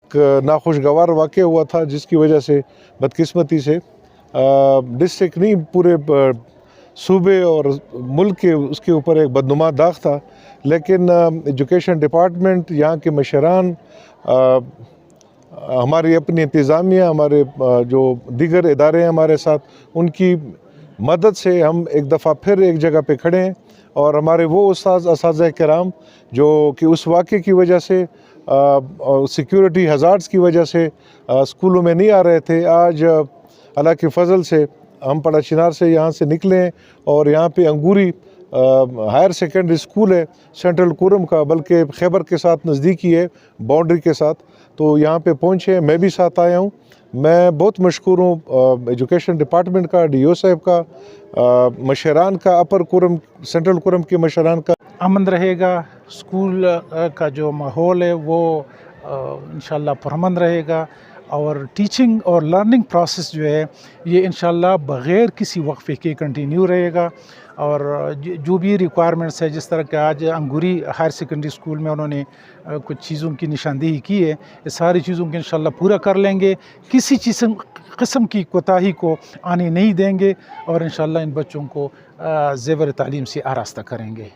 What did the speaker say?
ایک ناخوشگوار واقعہ ہوا تھا جس کی وجہ سے بدقسمتی سے ڈسٹرکٹ نہیں پورے صوبے اور ملک کے اس کے اوپر ایک بدنما داغ تھا، لیکن ایجوکیشن ڈپارٹمنٹ، یہاں کے مشران، ہماری اپنی انتظامیہ، ہمارے جو دیگر ادارے ہیں ہمارے ساتھ، ان کی مدد سے ہم ایک دفعہ پھر ایک جگہ پہ کھڑے ہیں، اور ہمارے وہ اساتذہ کرام جو کہ اس واقعے کی وجہ سے سیکیورٹی ہزارڈز کی وجہ سے اسکولوں میں نہیں آ رہے تھے، آج اللہ کے فضل سے ہم پڑا چنار سے یہاں سے نکلے ہیں، اور یہاں پہ انگوری ہائر سیکنڈری اسکول ہے سینٹرل کورم کا، بلکہ خیبر کے ساتھ نزدیکی ہے، باؤنڈری کے ساتھ، تو یہاں پہ پہنچے، میں بھی ساتھ آیا ہوں۔ میں بہت مشکور ہوں ایجوکیشن ڈپارٹمنٹ کا، ڈی او صاحب کا، مشران کا، اپر کورم سینٹرل کورم کے مشران کا۔ امن رہے گا، اسکول کا جو ماحول ہے وہ انشاءاللہ پرامن رہے گا، اور ٹیچنگ اور لرننگ پروسیس جو ہے یہ انشاءاللہ بغیر کسی وقفے کے کنٹینیو رہے گا، اور جو بھی ریکوائرمنٹس ہے، جس طرح کہ آج انگوری ہائر سیکنڈری اسکول میں انہوں نے کچھ چیزوں کی نشاندہی کی ہے، یہ ساری چیزوں کو انشاءاللہ پورا کر لیں گے، کسی قسم کی کوتاہی کو آنے نہیں دیں گے، اور انشاءاللہ ان بچوں کو زیور تعلیم سے آراستہ کریں گے۔